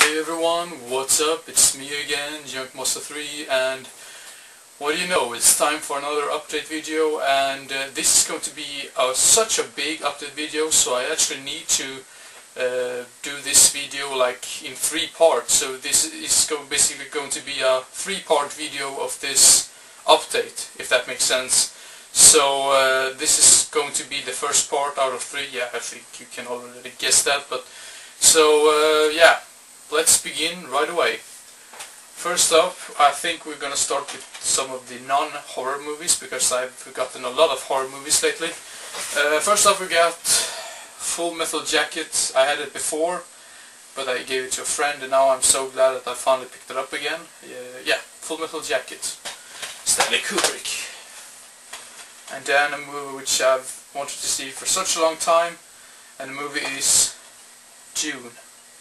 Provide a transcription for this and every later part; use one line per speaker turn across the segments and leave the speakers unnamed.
Hey everyone, what's up? It's me again, JunkMonster3, and what do you know, it's time for another update video, and this is going to be such a big update video, so I actually need to do this video like in 3 parts. So this is basically going to be a 3-part video of this update, if that makes sense. So this is going to be the first part out of 3. Yeah, I think you can already guess that, but so yeah, let's begin right away. First up, I think we're gonna start with some of the non-horror movies, because I've gotten a lot of horror movies lately. First up we got Full Metal Jacket. I had it before, but I gave it to a friend, and now I'm so glad that I finally picked it up again. Yeah, Full Metal Jacket, Stanley Kubrick. And then a movie which I've wanted to see for such a long time, and the movie is Dune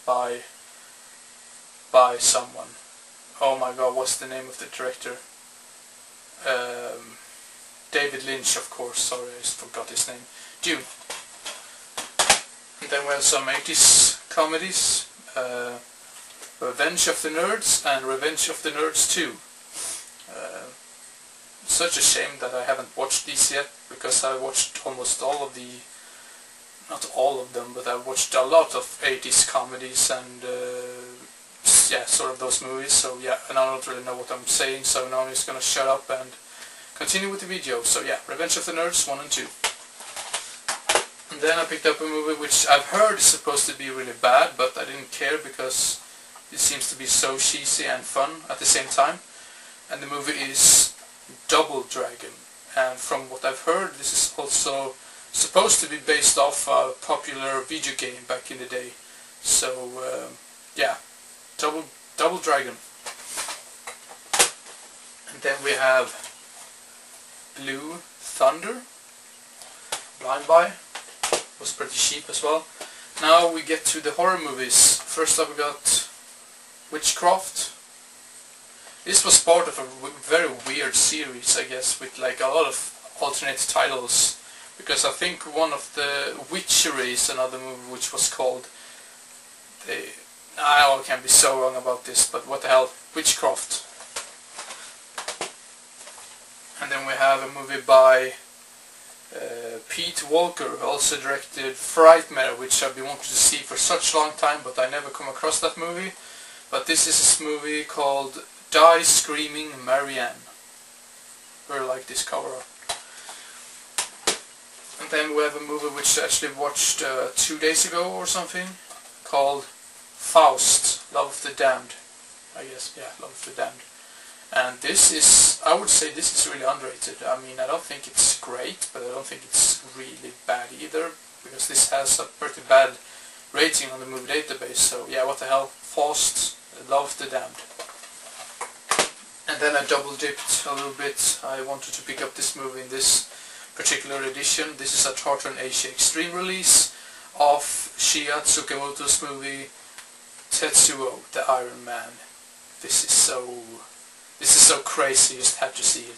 by someone. Oh my god, what's the name of the director? David Lynch, of course. Sorry, I just forgot his name. Dune. And then we have some 80s comedies. Revenge of the Nerds and Revenge of the Nerds 2. Such a shame that I haven't watched these yet, because I watched almost all of the... not all of them, but I watched a lot of 80s comedies and yeah, sort of those movies. So yeah, and I don't really know what I'm saying, so now I'm just gonna shut up and continue with the video. So yeah, Revenge of the Nerds 1 and 2. And then I picked up a movie which I've heard is supposed to be really bad, but I didn't care because it seems to be so cheesy and fun at the same time. And the movie is Double Dragon. And from what I've heard, this is also supposed to be based off a popular video game back in the day. So yeah, Double Dragon. And then we have Blue Thunder. Blind Buy was pretty cheap as well. Now we get to the horror movies. First up we got Witchcraft. This was part of a very weird series, I guess, with like a lot of alternate titles. Because I think one of the Witchery is another movie which was called I can't be so wrong about this, but what the hell, Witchcraft. And then we have a movie by Pete Walker, who also directed Frightmare, which I've been wanting to see for such a long time, but I never come across that movie. But this is a movie called Die Screaming Marianne. Very like this cover art. And then we have a movie which I actually watched 2 days ago or something, called Faust, Love of the Damned. I guess, yeah, Love of the Damned. And this is, I would say this is really underrated. I mean, I don't think it's great, but I don't think it's really bad either, because this has a pretty bad rating on the movie database. So yeah, what the hell, Faust, Love of the Damned. And then I double dipped a little bit. I wanted to pick up this movie in this particular edition. This is a Tartan Asia Extreme release of Shinya Tsukamoto's movie Tetsuo the Iron Man. This is so crazy, you just have to see it.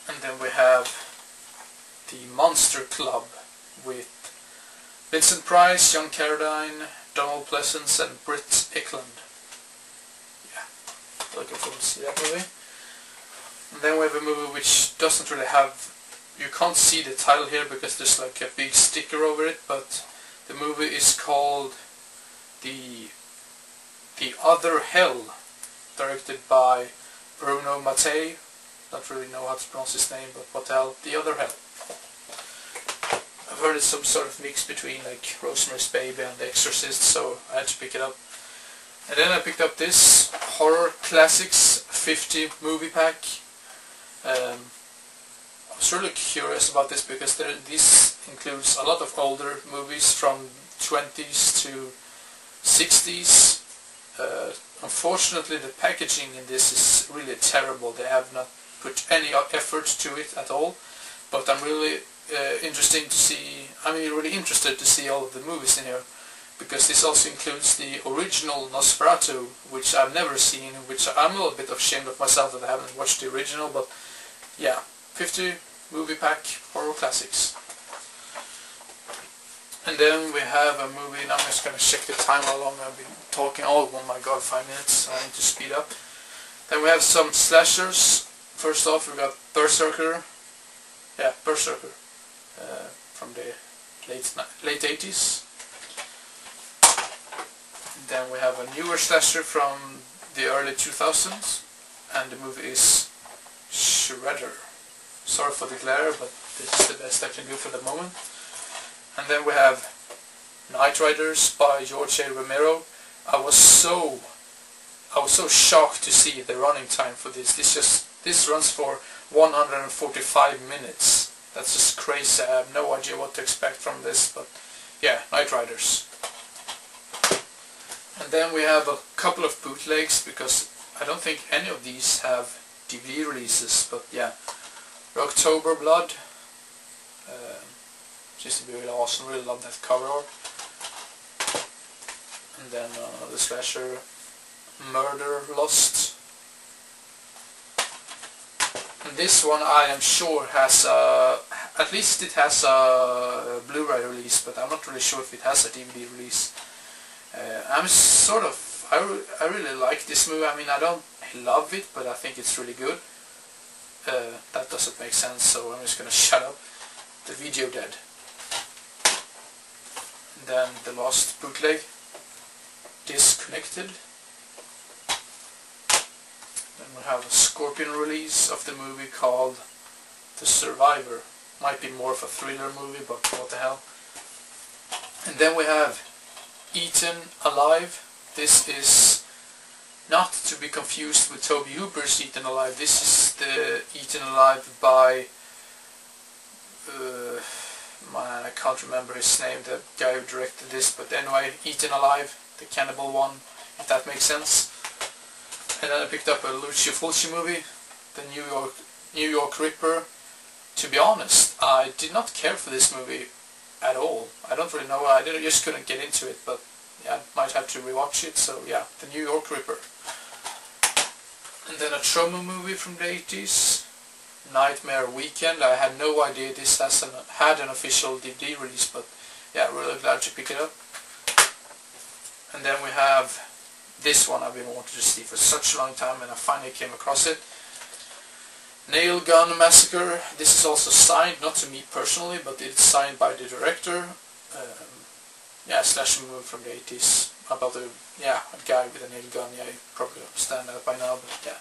And then we have the Monster Club with Vincent Price, John Carradine, Donald Pleasence and Britt Ekland. Yeah, looking forward to see that movie. And then we have a movie which doesn't really have... you can't see the title here because there's like a big sticker over it, but the movie is called The Other Hell, directed by Bruno Mattei. Don't really know how to pronounce his name, but what the hell, The Other Hell. I've heard it's some sort of mix between like Rosemary's Baby and The Exorcist, so I had to pick it up. And then I picked up this Horror Classics 50 movie pack. I was really curious about this because this includes a lot of older movies from 20s to 60s. Unfortunately, the packaging in this is really terrible. They have not put any effort to it at all. But I'm really interested to see all of the movies in here, because this also includes the original Nosferatu, which I've never seen, which I'm a little bit ashamed of myself that I haven't watched the original, but yeah, 50 movie pack, Horror Classics. And then we have a movie, and I'm just going to check the time how long I've been talking. Oh my god, 5 minutes, so I need to speed up. Then we have some slashers. First off, we got Berserker. Yeah, Berserker. From the late 80s. Then we have a newer slasher from the early 2000s. And the movie is Shredder. Sorry for the glare, but this is the best I can do for the moment. And then we have Night Riders by George A. Romero. I was so shocked to see the running time for this. This runs for 145 minutes. That's just crazy. I have no idea what to expect from this, but yeah, Night Riders. And then we have a couple of bootlegs, because I don't think any of these have DVD releases, but yeah. October Blood. Just really awesome, really love that cover art. And then the slasher Murder Lust. And this one I am sure has at least it has a Blu-ray release, but I'm not really sure if it has a DVD release. I really like this movie. I mean, I don't love it, but I think it's really good. That doesn't make sense, so I'm just gonna shut up. The Video Dead. And then the last bootleg, Disconnected. Then we have a Scorpion release of the movie called The Survivor. Might be more of a thriller movie, but what the hell. And then we have Eaten Alive. This is not to be confused with Tobe Hooper's Eaten Alive. This is the Eaten Alive by man, I can't remember his name, the guy who directed this, but anyway, Eaten Alive, the cannibal one, if that makes sense. And then I picked up a Lucio Fulci movie, the New York Ripper. To be honest, I did not care for this movie at all. I don't really know, I just couldn't get into it, but yeah, I might have to rewatch it, so yeah, the New York Ripper. And then a Troma movie from the 80s, Nightmare Weekend. I had no idea this had an official DVD release, but yeah, really glad to pick it up. And then we have this one I've been wanting to see for such a long time, and I finally came across it. Nail Gun Massacre. This is also signed, not to me personally, but it's signed by the director. Yeah, slasher movie from the 80s about a guy with a nail gun. Yeah, you probably understand that by now, but yeah.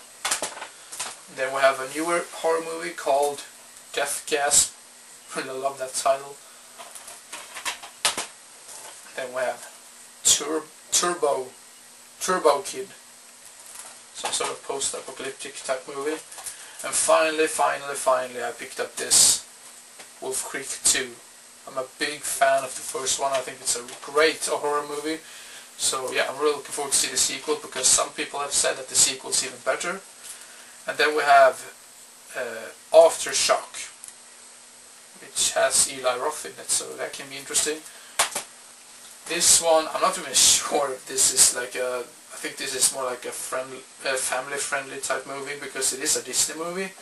And then we have a newer horror movie called Death Gasp. Really love that title. Then we have Turbo Kid. Some sort of post-apocalyptic type movie. And finally, I picked up this Wolf Creek 2. I'm a big fan of the first one. I think it's a great horror movie. So yeah, I'm really looking forward to see the sequel, because some people have said that the sequel's even better. And then we have Aftershock, which has Eli Roth in it, so that can be interesting. This one, I'm not even sure if this is like a... I think this is more like a family-friendly type movie, because it is a Disney movie.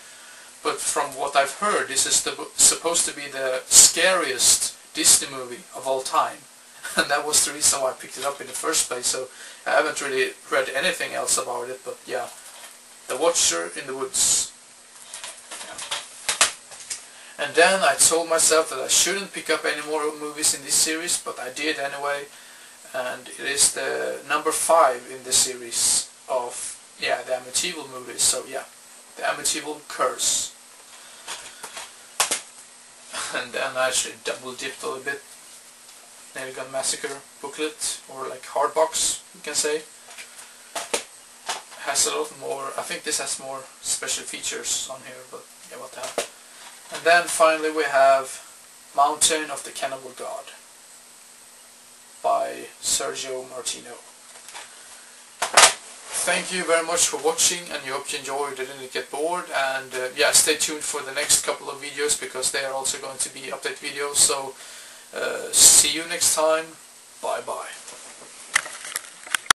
But from what I've heard, this is supposed to be the scariest Disney movie of all time. And that was the reason why I picked it up in the first place, so I haven't really read anything else about it, but yeah. The Watcher in the Woods. Yeah. And then I told myself that I shouldn't pick up any more movies in this series, but I did anyway. And it is the number 5 in the series of, yeah, the Amityville movies. So yeah, the Amityville Curse. And then I actually double dipped a little bit. Nail Gun Massacre booklet, or like hard box, you can say. Has a lot more, I think this has more special features on here, but yeah, what the hell. And then finally we have Mountain of the Cannibal God by Sergio Martino. Thank you very much for watching, and I hope you enjoyed it and didn't get bored. And yeah, stay tuned for the next couple of videos, because they are also going to be update videos. So see you next time. Bye bye.